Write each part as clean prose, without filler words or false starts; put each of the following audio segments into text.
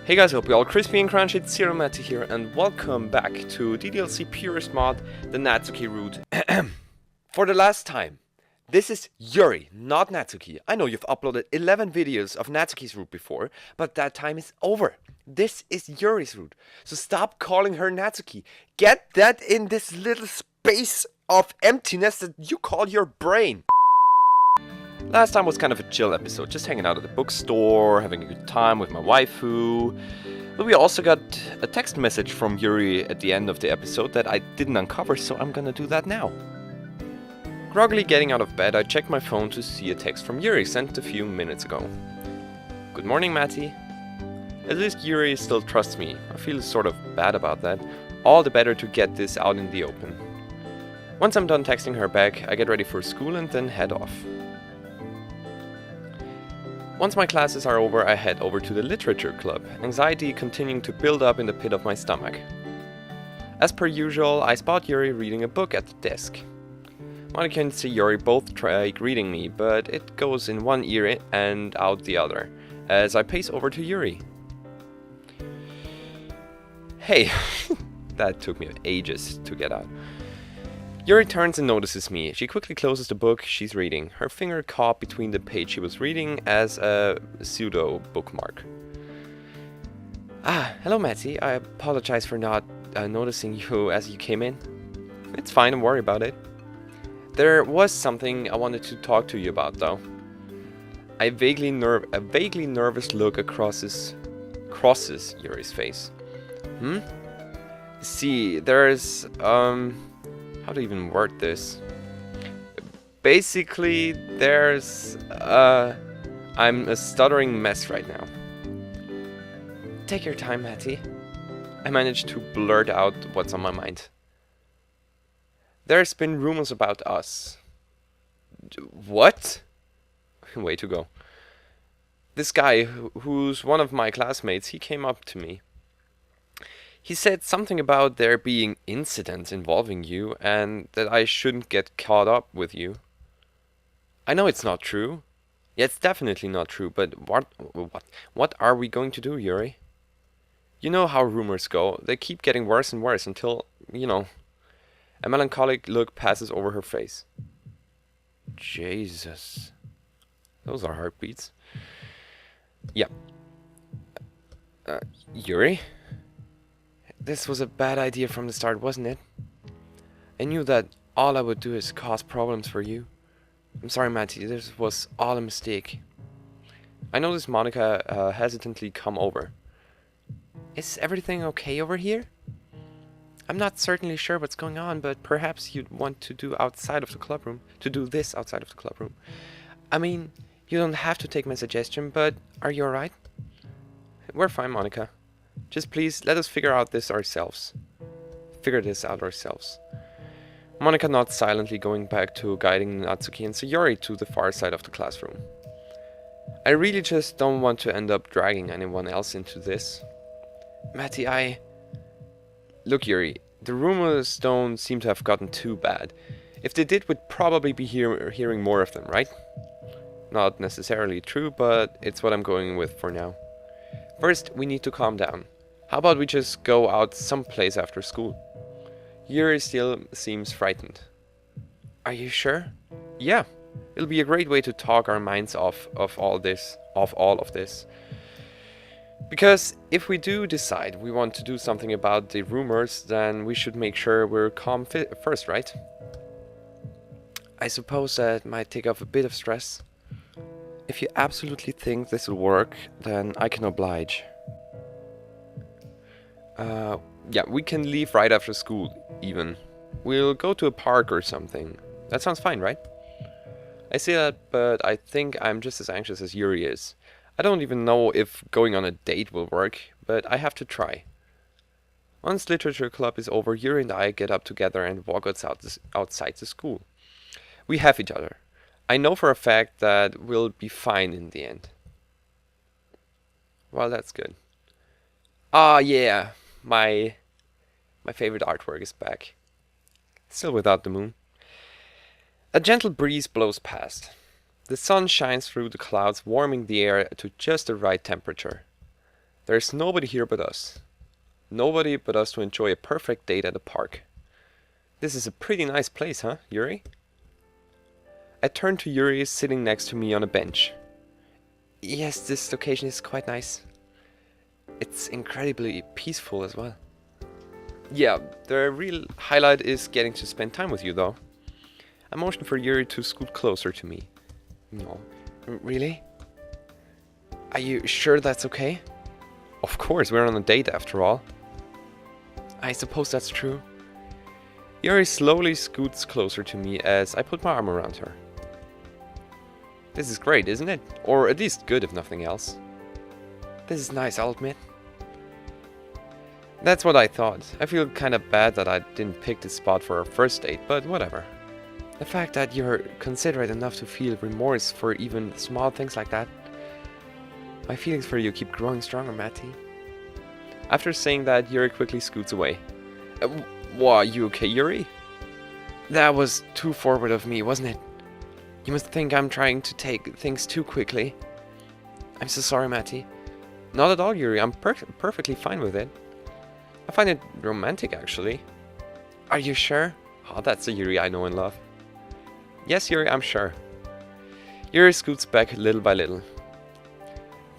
Hey guys, hope you're all crispy and crunchy. It's Zero Matty here, and welcome back to DDLC Purist mod, the Natsuki route. For the last time, this is Yuri, not Natsuki. I know you've uploaded 11 videos of Natsuki's route before, but that time is over. This is Yuri's route, so stop calling her Natsuki. Get that in this little space of emptiness that you call your brain. Last time was kind of a chill episode, just hanging out at the bookstore, having a good time with my waifu. But we also got a text message from Yuri at the end of the episode that I didn't uncover, so I'm gonna do that now. Groggily getting out of bed, I checked my phone to see a text from Yuri sent a few minutes ago. Good morning, Matty. At least Yuri still trusts me. I feel sort of bad about that. All the better to get this out in the open. Once I'm done texting her back, I get ready for school and then head off. Once my classes are over, I head over to the literature club, anxiety continuing to build up in the pit of my stomach. As per usual, I spot Yuri reading a book at the desk. Monica and Yuri both try greeting me, but it goes in one ear and out the other, as I pace over to Yuri. Hey, that took me ages to get out. Yuri turns and notices me. She quickly closes the book she's reading, her finger caught between the page she was reading as a pseudo bookmark. Hello Matty. I apologize for not noticing you as you came in. It's fine, don't worry about it. There was something I wanted to talk to you about though. A vaguely nervous look crosses Yuri's face. See, there's how to even word this? Basically, I'm a stuttering mess right now. Take your time, Matty. I managed to blurt out what's on my mind. There's been rumors about us. What? Way to go. This guy, who's one of my classmates, he came up to me. He said something about there being incidents involving you and that I shouldn't get caught up with you. I know it's not true. Yeah, it's definitely not true, but what are we going to do, Yuri? You know how rumors go. They keep getting worse and worse until, a melancholic look passes over her face. Jesus. Those are heartbeats. Yeah. Yuri? This was a bad idea from the start, wasn't it? I knew that all I would do is cause problems for you. I'm sorry, Matty, this was all a mistake. I noticed Monica hesitantly come over. Is everything okay over here? I'm not certainly sure what's going on, but perhaps you'd want to do this outside of the clubroom. I mean, you don't have to take my suggestion, but are you alright? We're fine, Monica. Just please, let us figure this out ourselves. Monica nods silently, going back to guiding Natsuki and Sayori to the far side of the classroom. I really just don't want to end up dragging anyone else into this. Matty, Look, Yuri, the rumors don't seem to have gotten too bad. If they did, we'd probably be hearing more of them, right? Not necessarily true, but it's what I'm going with for now. First, we need to calm down. How about we just go out someplace after school? Yuri still seems frightened. Are you sure? Yeah, it'll be a great way to talk our minds off of all of this. Because if we do decide we want to do something about the rumors, then we should make sure we're calm first, right? I suppose that might take off a bit of stress. If you absolutely think this will work, then I can oblige. Yeah, we can leave right after school, even. We'll go to a park or something. That sounds fine, right? I say that, but I think I'm just as anxious as Yuri is. I don't even know if going on a date will work, but I have to try. Once literature club is over, Yuri and I get up together and walk outside the school. We have each other. I know for a fact that we'll be fine in the end. Well, that's good. Yeah, my favorite artwork is back. Still without the moon. A gentle breeze blows past. The sun shines through the clouds, warming the air to just the right temperature. There's nobody here but us. Nobody but us to enjoy a perfect date at the park. This is a pretty nice place, huh, Yuri? I turned to Yuri sitting next to me on a bench. Yes, this location is quite nice. It's incredibly peaceful as well. Yeah, the real highlight is getting to spend time with you though. I motioned for Yuri to scoot closer to me. No, really? Are you sure that's okay? Of course, we're on a date after all. I suppose that's true. Yuri slowly scoots closer to me as I put my arm around her. This is great, isn't it? Or at least good if nothing else. This is nice, I'll admit. That's what I thought. I feel kinda bad that I didn't pick this spot for our first date, but whatever. The fact that you're considerate enough to feel remorse for even small things like that. My feelings for you keep growing stronger, Matty. After saying that, Yuri quickly scoots away. What, you okay, Yuri? That was too forward of me, wasn't it? You must think I'm trying to take things too quickly. I'm so sorry, Matty. Not at all, Yuri. I'm perfectly fine with it. I find it romantic, actually. Are you sure? Oh, that's the Yuri I know and love. Yes, Yuri, I'm sure. Yuri scoots back little by little.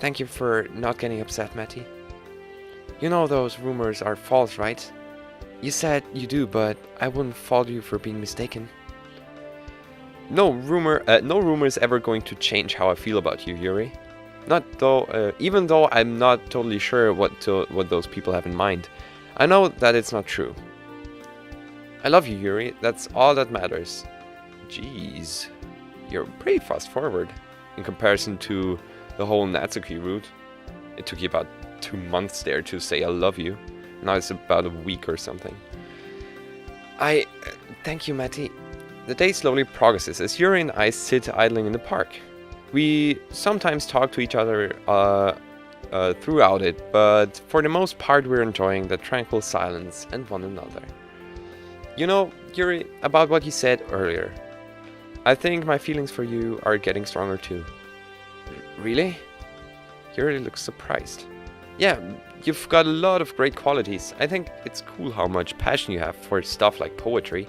Thank you for not getting upset, Matty. You know those rumors are false, right? You said you do, but I wouldn't fault you for being mistaken. No rumor is ever going to change how I feel about you, Yuri. Even though I'm not totally sure what those people have in mind. I know that it's not true. I love you, Yuri. That's all that matters. Jeez, you're pretty fast forward in comparison to the whole Natsuki route. It took you about 2 months there to say I love you. Now it's about a week or something. Thank you, Matty. The day slowly progresses as Yuri and I sit idling in the park. We sometimes talk to each other throughout it, but for the most part we're enjoying the tranquil silence and one another. You know, Yuri, about what you said earlier. I think my feelings for you are getting stronger too. Really? Yuri looks surprised. Yeah, you've got a lot of great qualities. I think it's cool how much passion you have for stuff like poetry.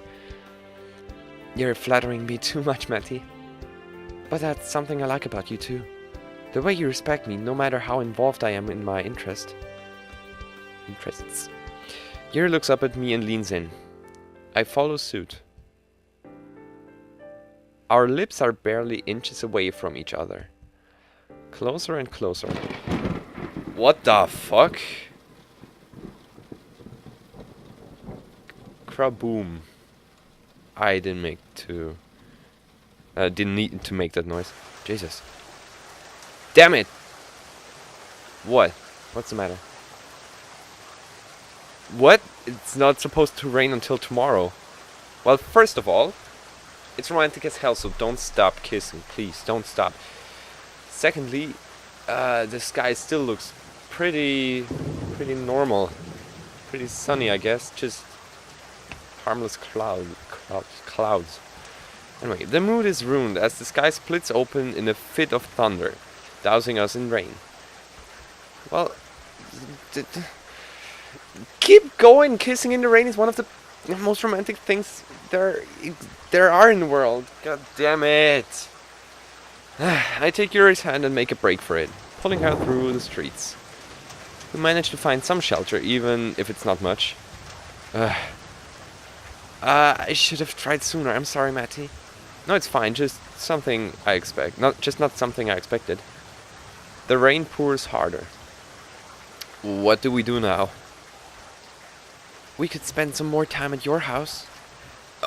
You're flattering me too much, Matty. But that's something I like about you too. The way you respect me, no matter how involved I am in my interests. Yuri looks up at me and leans in. I follow suit. Our lips are barely inches away from each other. Closer and closer. What the fuck? Kraboom. I didn't need to make that noise. Jesus. Damn it! What? What's the matter? What? It's not supposed to rain until tomorrow. Well, first of all, it's romantic as hell, so don't stop kissing. Please, don't stop. Secondly, the sky still looks pretty normal. Pretty sunny, I guess. Just harmless clouds. Anyway, the mood is ruined as the sky splits open in a fit of thunder, dousing us in rain. Well, keep going. Kissing in the rain is one of the most romantic things there are in the world. God damn it. I take Yuri's hand and make a break for it, pulling her through the streets. We manage to find some shelter, even if it's not much. I should have tried sooner. I'm sorry, Matty. No, it's fine. Just something I expect. Not something I expected. The rain pours harder. What do we do now? We could spend some more time at your house.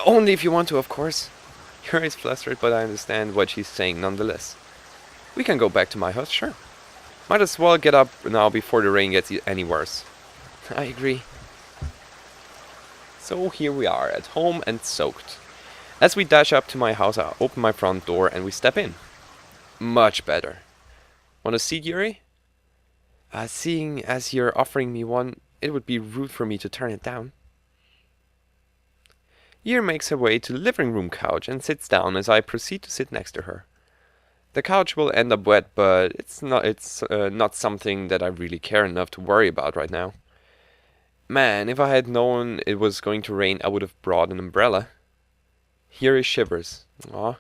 Only if you want to, of course. Yuri's flustered, but I understand what she's saying nonetheless. We can go back to my house, sure. Might as well get up now before the rain gets any worse. I agree. So here we are, at home and soaked. As we dash up to my house, I open my front door and we step in. Much better. Want a seat, Yuri? Seeing as you're offering me one, it would be rude for me to turn it down. Yuri makes her way to the living room couch and sits down as I proceed to sit next to her. The couch will end up wet, but it's not something that I really care enough to worry about right now. Man, if I had known it was going to rain, I would have brought an umbrella. Yuri shivers. Aw,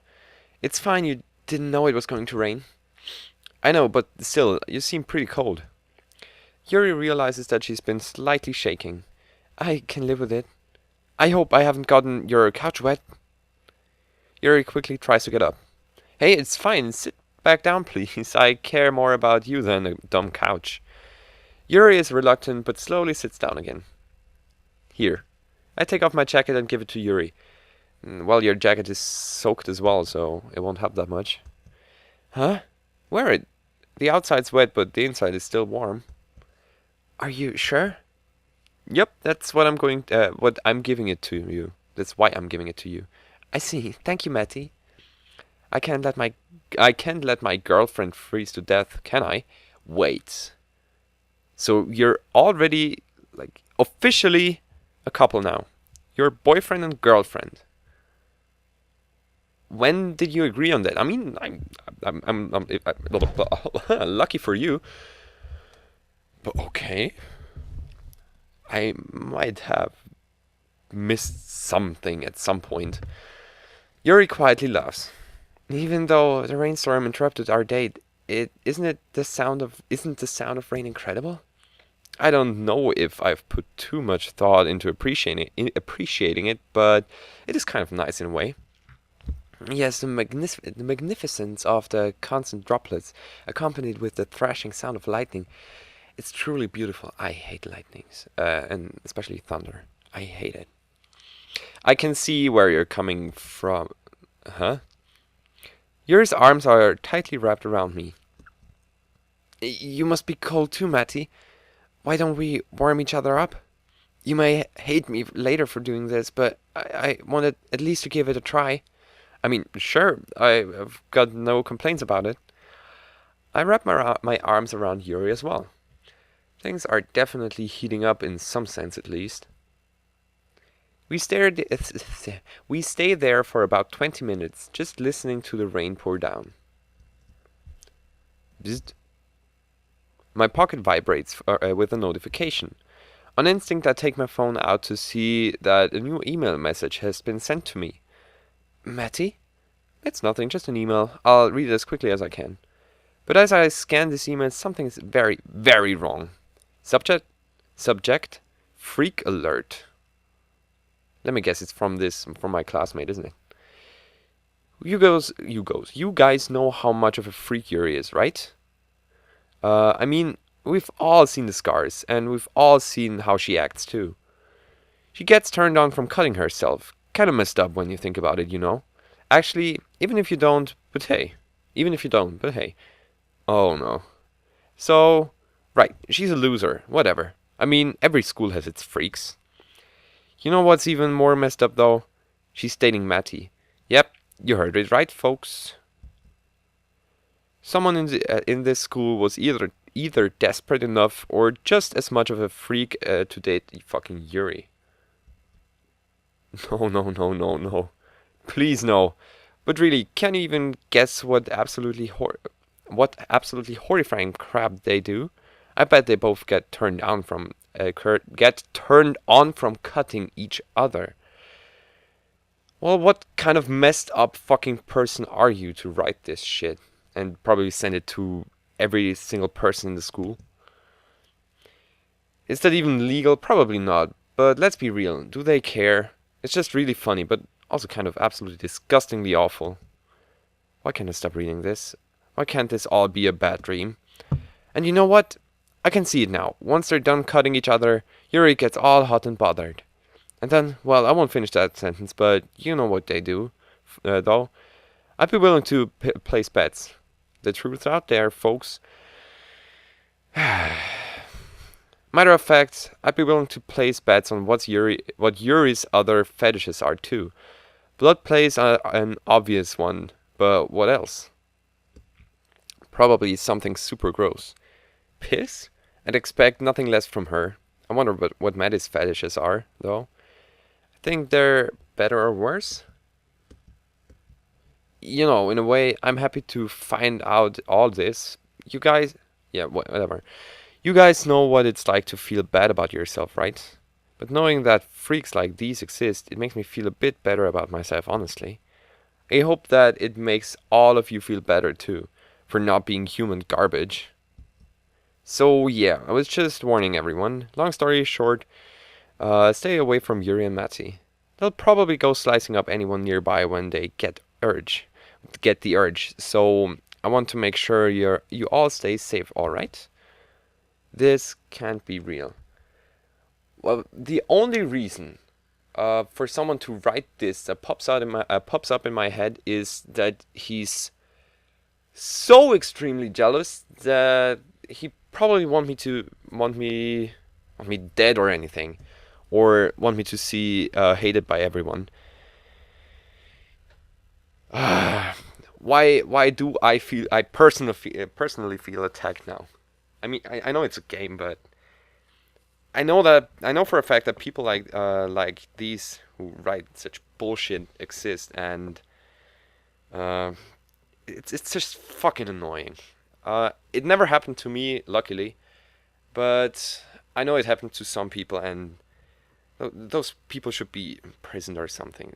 it's fine you didn't know it was going to rain. I know, but still, you seem pretty cold. Yuri realizes that she's been slightly shaking. I can live with it. I hope I haven't gotten your couch wet. Yuri quickly tries to get up. Hey, it's fine. Sit back down, please. I care more about you than a dumb couch. Yuri is reluctant, but slowly sits down again. Here. I take off my jacket and give it to Yuri. Well, your jacket is soaked as well, so it won't help that much. Huh? Wear it. The outside's wet, but the inside is still warm. Are you sure? Yep, that's what I'm giving it to you. That's why I'm giving it to you. I see. Thank you, Matty. I can't let my girlfriend freeze to death, can I? Wait. So you're already officially a couple now. You're boyfriend and girlfriend. When did you agree on that? I mean, I'm lucky for you. But okay. I might have missed something at some point. Yuri quietly laughs. Even though the rainstorm interrupted our date, isn't the sound of rain incredible? I don't know if I've put too much thought into appreciating it, but it is kind of nice in a way. Yes, the magnificence of the constant droplets, accompanied with the thrashing sound of lightning. It's truly beautiful. I hate lightnings, and especially thunder. I hate it. I can see where you're coming from. Huh? Yuri's arms are tightly wrapped around me. You must be cold too, Matty. Why don't we warm each other up? You may hate me later for doing this, but I wanted at least to give it a try. I mean, sure, I've got no complaints about it. I wrap my arms around Yuri as well. Things are definitely heating up in some sense at least. We stay there for about 20 minutes, just listening to the rain pour down. Bzzzt. My pocket vibrates with a notification. On instinct, I take my phone out to see that a new email message has been sent to me. Matty? It's nothing, just an email. I'll read it as quickly as I can. But as I scan this email, something is very, very wrong. Subject, freak alert. Let me guess, it's from my classmate, isn't it? You guys know how much of a freak Yuri is, right? I mean, we've all seen the scars, and we've all seen how she acts too. She gets turned on from cutting herself. Kinda messed up when you think about it, you know? Actually, even if you don't, but hey. Oh no. So, right, she's a loser, whatever. I mean, every school has its freaks. You know what's even more messed up though? She's dating Matty. Yep, you heard it right, folks. Someone in this school was either desperate enough or just as much of a freak to date fucking Yuri. No. Please no. But really, can you even guess what absolutely horrifying crap they do? I bet they both get turned on from cutting each other. Well, what kind of messed up fucking person are you to write this shit and probably send it to every single person in the school? Is that even legal? Probably not. But let's be real. Do they care? It's just really funny, but also kind of absolutely disgustingly awful. Why can't I stop reading this? Why can't this all be a bad dream? And you know what? I can see it now. Once they're done cutting each other, Yuri gets all hot and bothered. And then, well, I won't finish that sentence, but you know what they do, though. I'd be willing to place bets. The truth's out there, folks. Matter of fact, I'd be willing to place bets on what Yuri's other fetishes are too. Blood plays an obvious one, but what else? Probably something super gross. Piss? I'd expect nothing less from her. I wonder what Maddie's fetishes are, though. I think they're better or worse. you know, in a way, I'm happy to find out all this. You guys, yeah, whatever. You guys know what it's like to feel bad about yourself, right? But knowing that freaks like these exist, it makes me feel a bit better about myself, honestly. I hope that it makes all of you feel better too, for not being human garbage. So yeah, I was just warning everyone. Long story short, stay away from Yuri and Matty. They'll probably go slicing up anyone nearby when they get the urge. So I want to make sure you all stay safe, alright? This can't be real. Well, the only reason for someone to write this that pops up in my head is that he's so extremely jealous that he probably want me dead or anything, or want me to see hated by everyone. Why do I personally feel attacked now? I mean, I know it's a game, but I know for a fact that people like these who write such bullshit exist, and uh, it's just fucking annoying. It never happened to me, luckily, but I know it happened to some people, and those people should be imprisoned or something.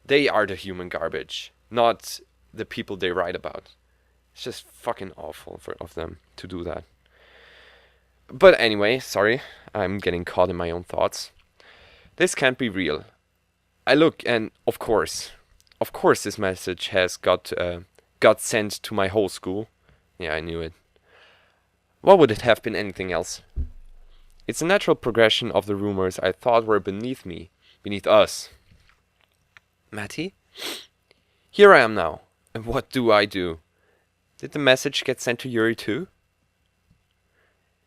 They are the human garbage, not the people they write about. It's just fucking awful of them to do that. But anyway, sorry, I'm getting caught in my own thoughts. This can't be real. I look, and of course, this message has got sent to my whole school. Yeah, I knew it. What would it have been anything else? It's a natural progression of the rumors I thought were beneath me, beneath us. Matty? Here I am now, and what do I do? Did the message get sent to Yuri too?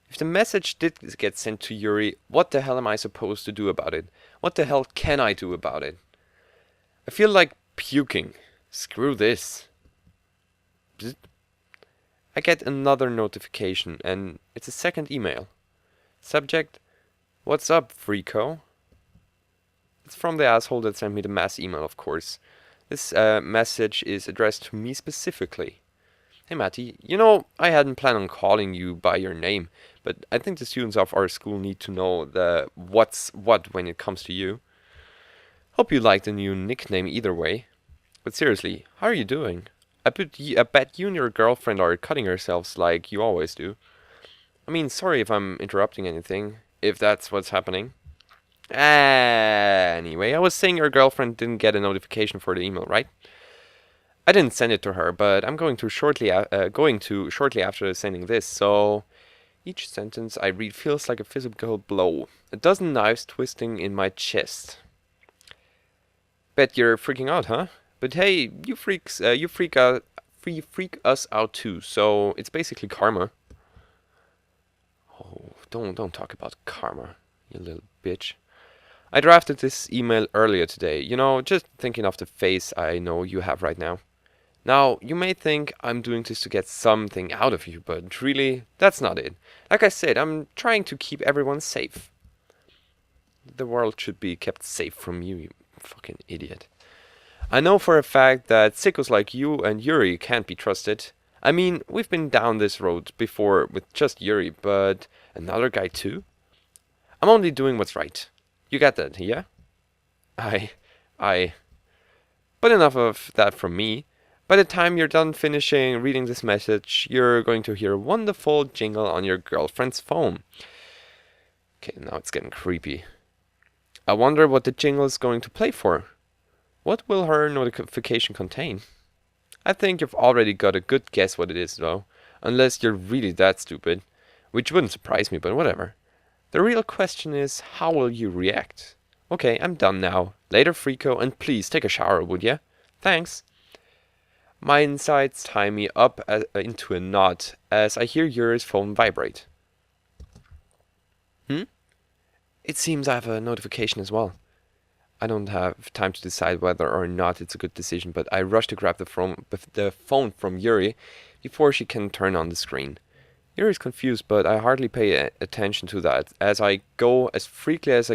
If the message did get sent to Yuri, what the hell am I supposed to do about it? What the hell can I do about it? I feel like puking. Screw this. Bzz. I get another notification, and it's a second email. Subject: What's up, freako? It's from the asshole that sent me the mass email, of course. This message is addressed to me specifically. Hey Matty, you know, I hadn't planned on calling you by your name, but I think the students of our school need to know the what's what when it comes to you. Hope you like the new nickname either way. But seriously, how are you doing? I bet you and your girlfriend are cutting yourselves like you always do. I mean, sorry if I'm interrupting anything, if that's what's happening. Anyway, I was saying your girlfriend didn't get a notification for the email, right? I didn't send it to her, but I'm going to shortly after sending this, so each sentence I read feels like a physical blow. A dozen knives twisting in my chest. Bet you're freaking out, huh? But hey, you freak us out too, so it's basically karma. Oh, don't talk about karma, you little bitch. I drafted this email earlier today, you know, just thinking of the face I know you have right now. Now, you may think I'm doing this to get something out of you, but really, that's not it. Like I said, I'm trying to keep everyone safe. The world should be kept safe from you, you fucking idiot. I know for a fact that sickos like you and Yuri can't be trusted. I mean, we've been down this road before with just Yuri, but another guy too? I'm only doing what's right. You get that, yeah? I... But enough of that from me. By the time you're done finishing reading this message, you're going to hear a wonderful jingle on your girlfriend's phone. Okay, now it's getting creepy. I wonder what the jingle is going to play for. What will her notification contain? I think you've already got a good guess what it is, though. Unless you're really that stupid. Which wouldn't surprise me, but whatever. The real question is, how will you react? Okay, I'm done now. Later, freako, and please take a shower, would ya? Thanks. My insides tie me up into a knot as I hear Yuri's phone vibrate. It seems I have a notification as well. I don't have time to decide whether or not it's a good decision, but I rush to grab the phone from Yuri before she can turn on the screen. Yuri is confused, but I hardly pay attention to that as I go as freakily as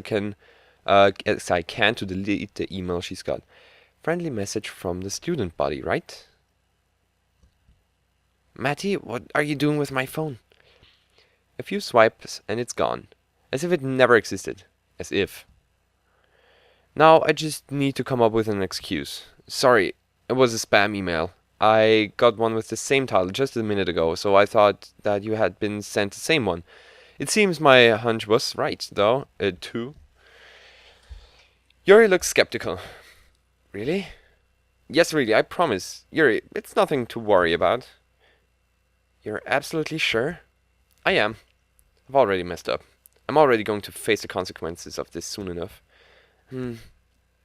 I can to delete the email she's got. Friendly message from the student body, right? Matty, what are you doing with my phone? A few swipes and it's gone. As if it never existed. As if. Now I just need to come up with an excuse. Sorry, it was a spam email. I got one with the same title just a minute ago, so I thought that you had been sent the same one. It seems my hunch was right, though, too. Yuri looks skeptical. Really? Yes, really, I promise. Yuri, it's nothing to worry about. You're absolutely sure? I am. I've already messed up. I'm already going to face the consequences of this soon enough.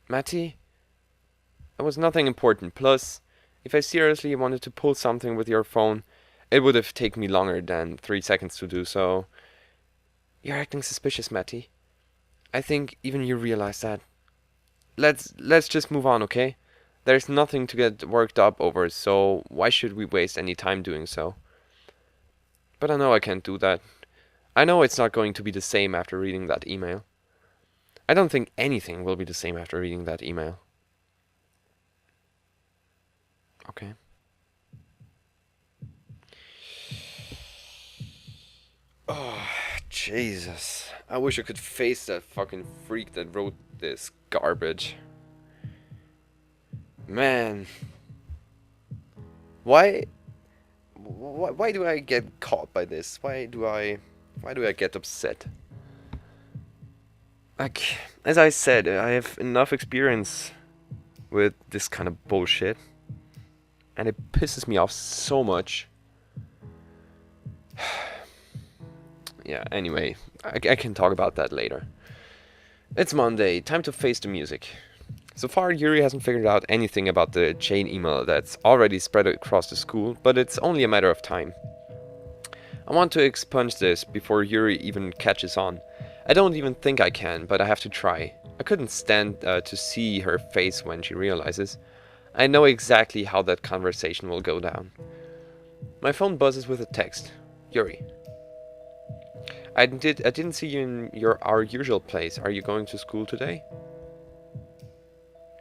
Matty? It was nothing important. Plus, if I seriously wanted to pull something with your phone, it would have taken me longer than 3 seconds to do so. You're acting suspicious, Matty. I think even you realize that. Let's just move on, okay? There's nothing to get worked up over, so why should we waste any time doing so? But I know I can't do that. I know it's not going to be the same after reading that email. I don't think anything will be the same after reading that email. Okay. Oh, Jesus. I wish I could face that fucking freak that wrote this garbage. Man. Why do I get caught by this? Why do I get upset? Like, as I said, I have enough experience with this kind of bullshit. And it pisses me off so much. Yeah, anyway, I can talk about that later. It's Monday, time to face the music. So far, Yuri hasn't figured out anything about the chain email that's already spread across the school, but it's only a matter of time. I want to expunge this before Yuri even catches on. I don't even think I can, but I have to try. I couldn't stand to see her face when she realizes. I know exactly how that conversation will go down. My phone buzzes with a text. Yuri. I didn't see you in our usual place. Are you going to school today?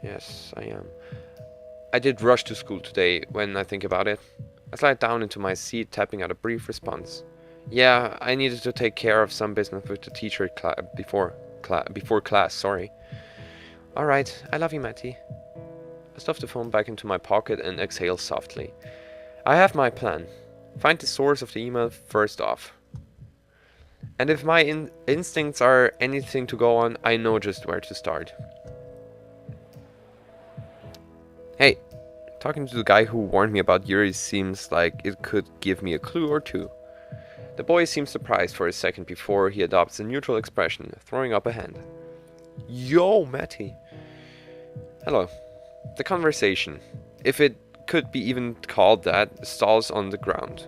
Yes, I am. I did rush to school today, when I think about it. I slide down into my seat, tapping out a brief response. Yeah, I needed to take care of some business with the teacher before class, sorry. Alright, I love you, Matty. I stuff the phone back into my pocket and exhale softly. I have my plan. Find the source of the email first off. And if my instincts are anything to go on, I know just where to start. Hey, talking to the guy who warned me about Yuri seems like it could give me a clue or two. The boy seems surprised for a second before he adopts a neutral expression, throwing up a hand. Yo, Matty. Hello. The conversation, if it could be even called that, stalls on the ground.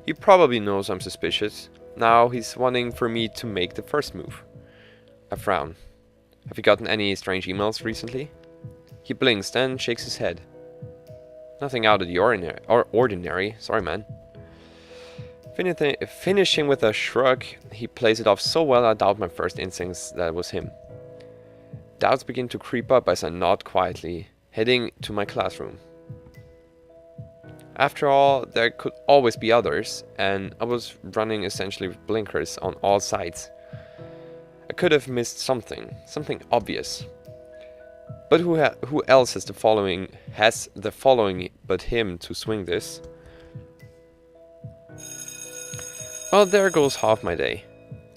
He probably knows I'm suspicious. Now he's wanting for me to make the first move. I frown. Have you gotten any strange emails recently? He blinks, then shakes his head. Nothing out of the ordinary. Sorry, man. Finishing with a shrug, he plays it off so well I doubt my first instincts that it was him. Doubts begin to creep up as I nod quietly, heading to my classroom. After all, there could always be others, and I was running essentially with blinkers on all sides. I could have missed something obvious. But who else has the following but him to swing this? Well, there goes half my day.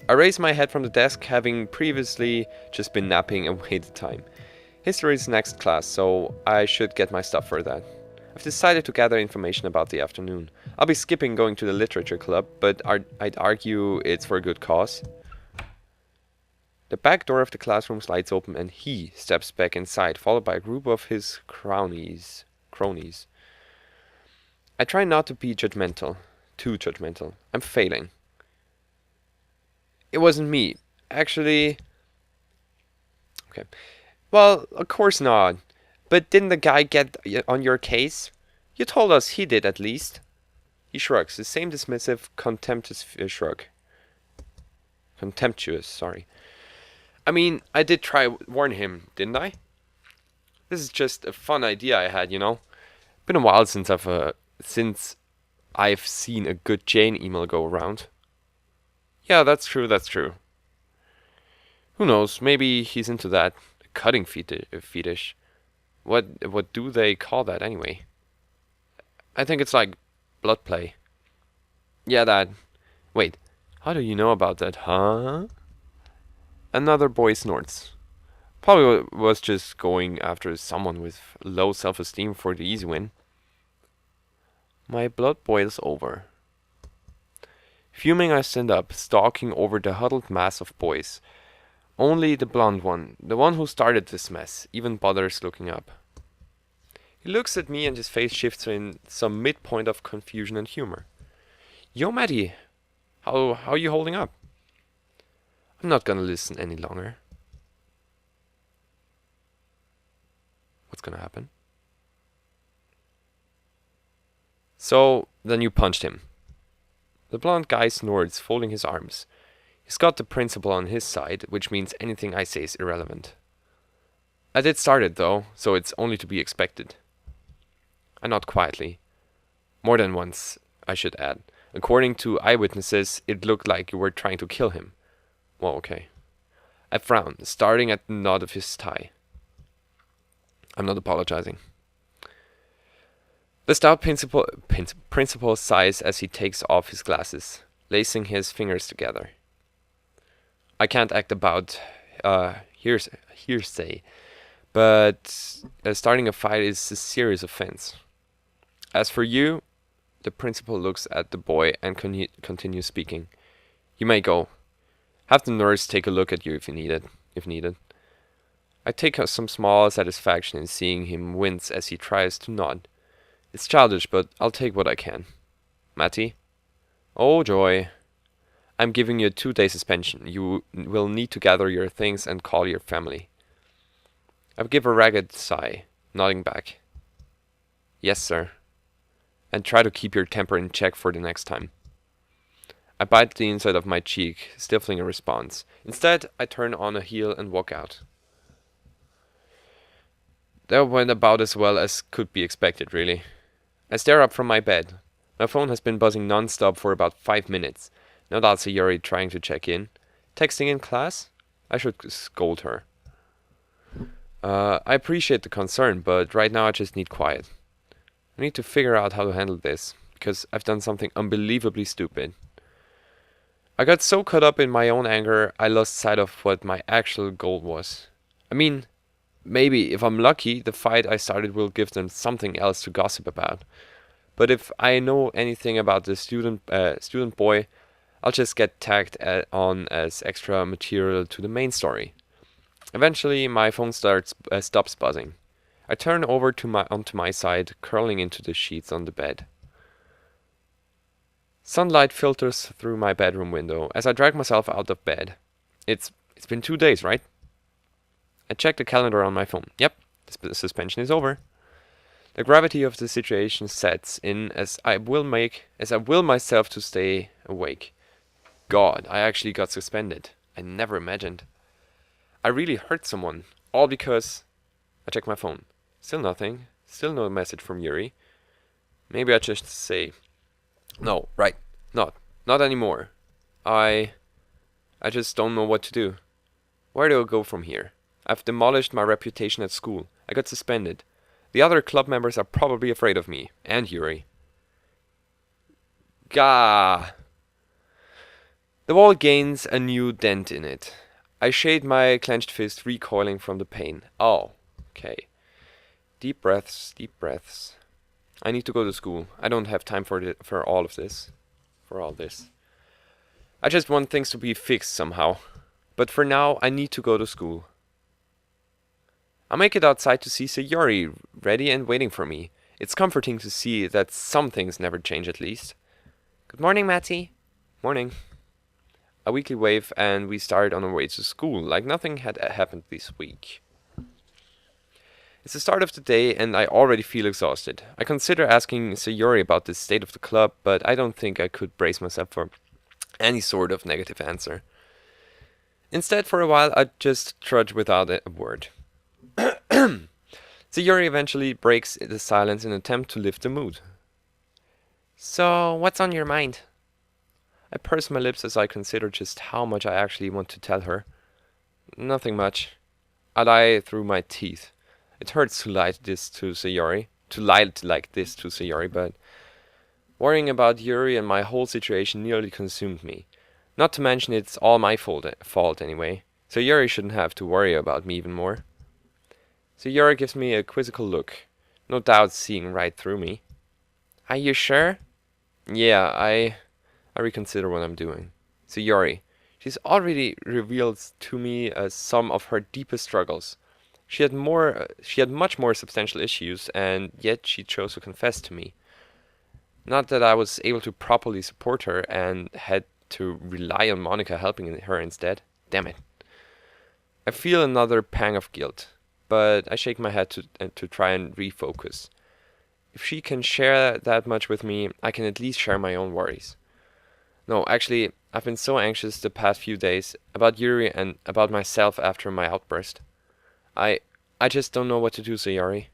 I raise my head from the desk, having previously just been napping away the time. History is next class, so I should get my stuff for that. I've decided to gather information about the afternoon. I'll be skipping going to the literature club, but I'd argue it's for a good cause. The back door of the classroom slides open and he steps back inside, followed by a group of his cronies. I try not to be too judgmental. I'm failing. It wasn't me. Actually... Okay. Well, of course not. But didn't the guy get on your case? You told us he did, at least. He shrugs, the same dismissive, contemptuous shrug. Contemptuous, sorry. I mean, I did try warn him, didn't I? This is just a fun idea I had, you know? Been a while since I've seen a good Jane email go around. Yeah, that's true, that's true. Who knows, maybe he's into that cutting fetish. What do they call that anyway? I think it's like blood play. Yeah, that. Wait, how do you know about that, huh? Another boy snorts. Probably was just going after someone with low self-esteem for the easy win. My blood boils over. Fuming, I stand up, stalking over the huddled mass of boys. Only the blonde one, the one who started this mess, even bothers looking up. He looks at me and his face shifts in some midpoint of confusion and humor. Yo, Matty, how are you holding up? I'm not gonna listen any longer. What's gonna happen? So, then you punched him. The blonde guy snorts, folding his arms. He's got the principal on his side, which means anything I say is irrelevant. I did start it though, so it's only to be expected. I nod quietly. More than once, I should add. According to eyewitnesses, it looked like you were trying to kill him. Well, okay. I frown, starting at the knot of his tie. I'm not apologizing. The stout principal sighs as he takes off his glasses, lacing his fingers together. I can't act about hearsay, but starting a fight is a serious offense. As for you, the principal looks at the boy and continues speaking. You may go. Have the nurse take a look at you if needed. I take some small satisfaction in seeing him wince as he tries to nod. It's childish, but I'll take what I can. Matty? Oh, joy. I'm giving you a 2-day suspension. You will need to gather your things and call your family. I give a ragged sigh, nodding back. Yes, sir. And try to keep your temper in check for the next time. I bite the inside of my cheek, stifling a response. Instead, I turn on a heel and walk out. That went about as well as could be expected, really. I stare up from my bed. My phone has been buzzing non-stop for about 5 minutes. No doubt Yuri trying to check in. Texting in class? I should scold her. I appreciate the concern, but right now I just need quiet. I need to figure out how to handle this, because I've done something unbelievably stupid. I got so caught up in my own anger, I lost sight of what my actual goal was. I mean, maybe, if I'm lucky, the fight I started will give them something else to gossip about. But if I know anything about the student boy, I'll just get tagged on as extra material to the main story. Eventually, my phone stops buzzing. I turn over onto my side, curling into the sheets on the bed. Sunlight filters through my bedroom window as I drag myself out of bed. It's been 2 days, right? I check the calendar on my phone. Yep, the suspension is over. The gravity of the situation sets in as I will myself to stay awake. God, I actually got suspended. I never imagined. I really hurt someone, all because I check my phone. Still nothing. Still no message from Yuri. Maybe I just say, no, right, not anymore. I just don't know what to do. Where do I go from here? I've demolished my reputation at school. I got suspended. The other club members are probably afraid of me. And Yuri. Gah! The wall gains a new dent in it. I shade my clenched fist, recoiling from the pain. Oh, okay. Deep breaths, deep breaths. I need to go to school. I don't have time for all this. I just want things to be fixed somehow. But for now, I need to go to school. I make it outside to see Yuri, ready and waiting for me. It's comforting to see that some things never change at least. Good morning, Matty. Morning. A weekly wave and we start on our way to school, like nothing had happened this week. It's the start of the day and I already feel exhausted. I consider asking Sayori about the state of the club, but I don't think I could brace myself for any sort of negative answer. Instead, for a while, I just trudge without a word. So Yuri eventually breaks the silence in an attempt to lift the mood. So, what's on your mind? I purse my lips as I consider just how much I actually want to tell her. Nothing much. I lie through my teeth. It hurts to lie like this to Sayori, but worrying about Yuri and my whole situation nearly consumed me. Not to mention it's all my fault anyway, so Yuri shouldn't have to worry about me even more. So Yuri gives me a quizzical look, no doubt seeing right through me. Are you sure? Yeah, I reconsider what I'm doing. So Yuri, she's already revealed to me some of her deepest struggles. She had much more substantial issues, and yet she chose to confess to me. Not that I was able to properly support her and had to rely on Monica helping her instead. Damn it. I feel another pang of guilt, but I shake my head to try and refocus. If she can share that much with me, I can at least share my own worries. No, actually, I've been so anxious the past few days about Yuri and about myself after my outburst. I just don't know what to do, Sayori.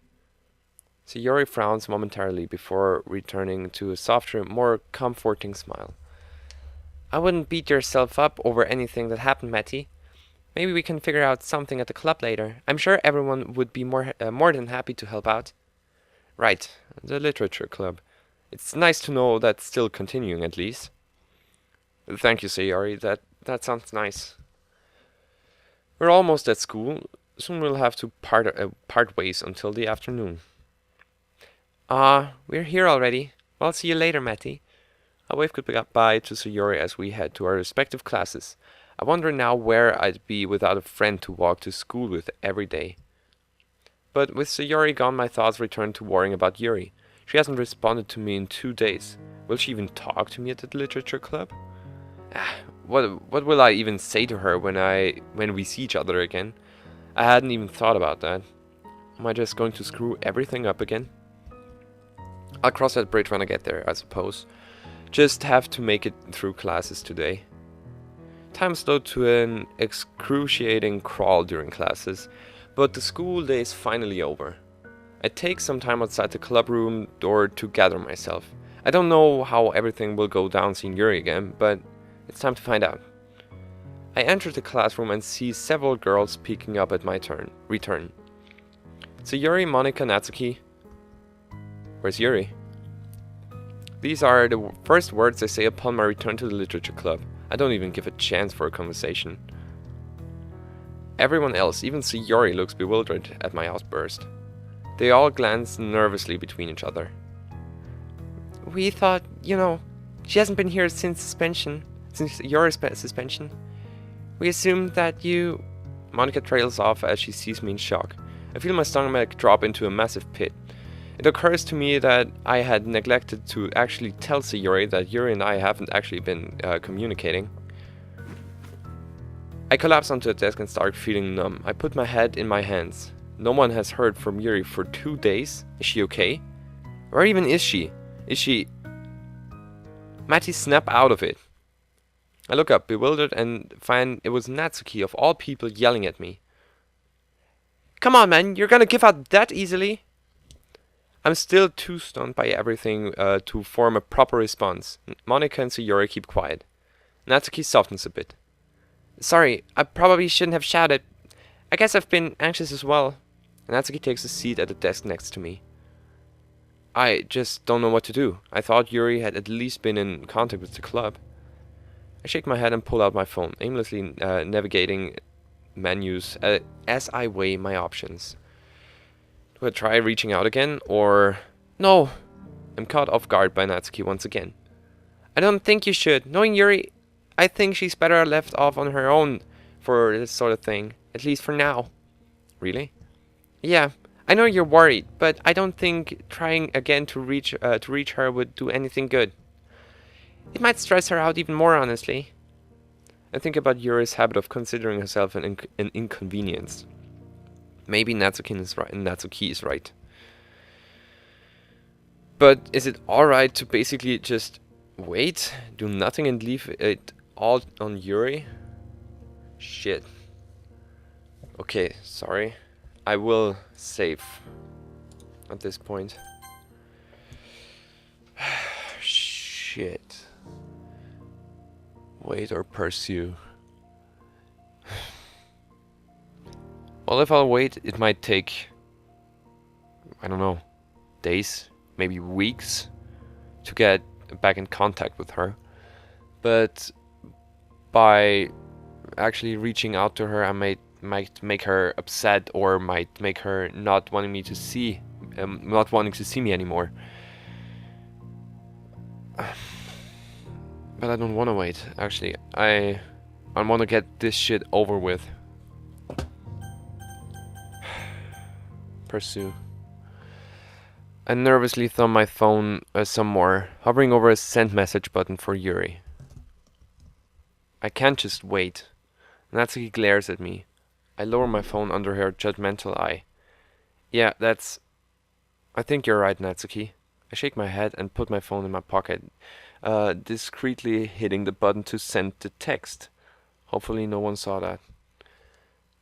Sayori frowns momentarily before returning to a softer, more comforting smile. I wouldn't beat yourself up over anything that happened, Matty. Maybe we can figure out something at the club later. I'm sure everyone would be more than happy to help out. Right, the literature club. It's nice to know that's still continuing at least. Thank you, Sayori. That sounds nice. We're almost at school. Soon we'll have to part ways until the afternoon. We're here already. Well, see you later, Matty. I wave goodbye to Sayori as we head to our respective classes. I wonder now where I'd be without a friend to walk to school with every day. But with Sayori gone, my thoughts return to worrying about Yuri. She hasn't responded to me in 2 days. Will she even talk to me at the literature club? What will I even say to her when we see each other again? I hadn't even thought about that. Am I just going to screw everything up again? I'll cross that bridge when I get there, I suppose. Just have to make it through classes today. Time slowed to an excruciating crawl during classes, but the school day is finally over. I take some time outside the club room door to gather myself. I don't know how everything will go down seeing Yuri again, but it's time to find out. I enter the classroom and see several girls peeking up at my return. So Yuri, Monica, Natsuki. Where's Yuri? These are the first words I say upon my return to the literature club. I don't even give a chance for a conversation. Everyone else, even Sayori, looks bewildered at my outburst. They all glance nervously between each other. We thought, she hasn't been here since your suspension. We assumed that you... Monica trails off as she sees me in shock. I feel my stomach drop into a massive pit. It occurs to me that I had neglected to actually tell Sayori that Yuri and I haven't actually been communicating. I collapse onto the desk and start feeling numb. I put my head in my hands. No one has heard from Yuri for 2 days. Is she okay? Where even is she? Is she... Matty, snap out of it. I look up, bewildered, and find it was Natsuki of all people yelling at me. Come on, man, you're gonna give out that easily? I'm still too stunned by everything to form a proper response. Monica and Sayori keep quiet. Natsuki softens a bit. Sorry, I probably shouldn't have shouted. I guess I've been anxious as well. Natsuki takes a seat at the desk next to me. I just don't know what to do. I thought Yuri had at least been in contact with the club. I shake my head and pull out my phone, aimlessly navigating menus as I weigh my options. Do I try reaching out again, or... No! I'm caught off guard by Natsuki once again. I don't think you should. Knowing Yuri, I think she's better left off on her own for this sort of thing. At least for now. Really? Yeah, I know you're worried, but I don't think trying again to reach her would do anything good. It might stress her out even more, honestly. I think about Yuri's habit of considering herself an inconvenience. Maybe Natsuki is right. But is it alright to basically just wait, do nothing and leave it all on Yuri? Shit. Okay, sorry. I will save at this point. Shit. Wait or pursue. Well, if I'll wait, it might take, I don't know, days, maybe weeks to get back in contact with her. But by actually reaching out to her, I might make her upset, or might make her not wanting me to see, not wanting to see me anymore. But I don't want to wait. Actually, I want to get this shit over with. Pursue. I nervously thumb my phone some more, hovering over a send message button for Yuri. I can't just wait. Natsuki glares at me. I lower my phone under her judgmental eye. Yeah, I think you're right, Natsuki. I shake my head and put my phone in my pocket, discreetly hitting the button to send the text. Hopefully no one saw that.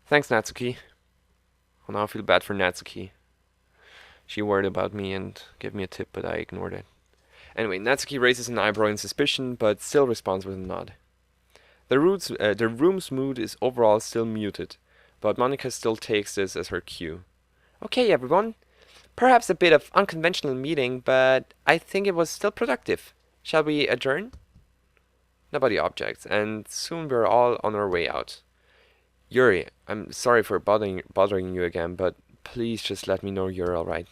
Thanks, Natsuki. Oh, now I feel bad for Natsuki. She worried about me and gave me a tip, but I ignored it. Anyway, Natsuki raises an eyebrow in suspicion, but still responds with a nod. The room's mood is overall still muted, but Monica still takes this as her cue. Okay, everyone. Perhaps a bit of unconventional meeting, but I think it was still productive. Shall we adjourn? Nobody objects, and soon we're all on our way out. Yuri, I'm sorry for bothering you again, but please just let me know you're alright.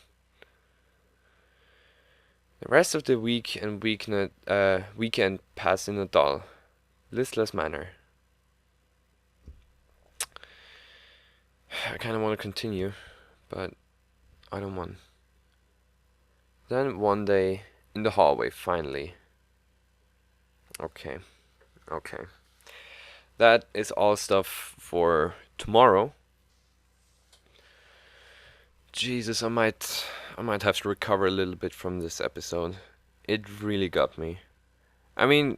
The rest of the week and weekend pass in a dull, listless manner. I kind of want to continue, but I don't want. Then one day, in the hallway, finally. Okay. That is all stuff for tomorrow. Jesus, I might have to recover a little bit from this episode. It really got me. I mean,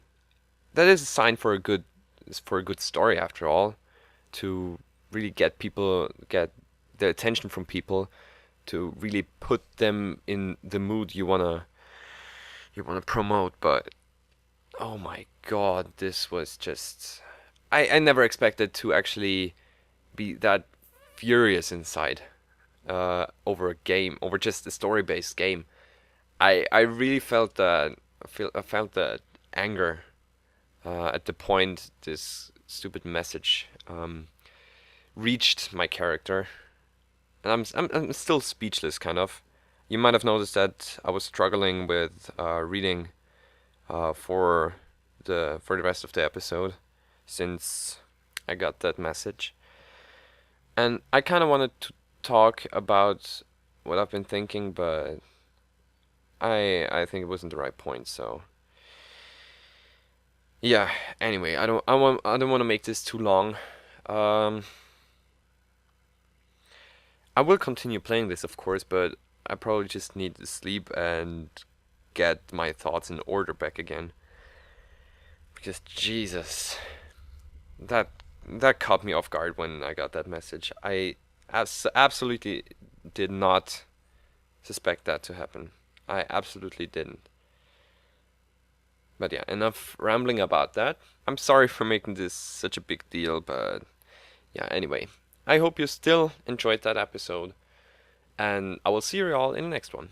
that is a sign for a good story after all, to really get the attention from people, to really put them in the mood you wanna promote. But oh my god, this was just, I never expected to actually be that furious inside over a game, over just a story-based game. I really felt that. I felt that anger at the point this stupid message reached my character, and I'm still speechless, kind of. You might have noticed that I was struggling with reading for the rest of the episode since I got that message, and I kind of wanted to talk about what I've been thinking, but I think it wasn't the right point. So yeah. Anyway, I don't want to make this too long. I will continue playing this, of course, but I probably just need to sleep and get my thoughts in order back again. Because Jesus, that caught me off guard when I got that message. I absolutely did not suspect that to happen. I absolutely didn't. But yeah, enough rambling about that. I'm sorry for making this such a big deal, but yeah, anyway. I hope you still enjoyed that episode, and I will see you all in the next one.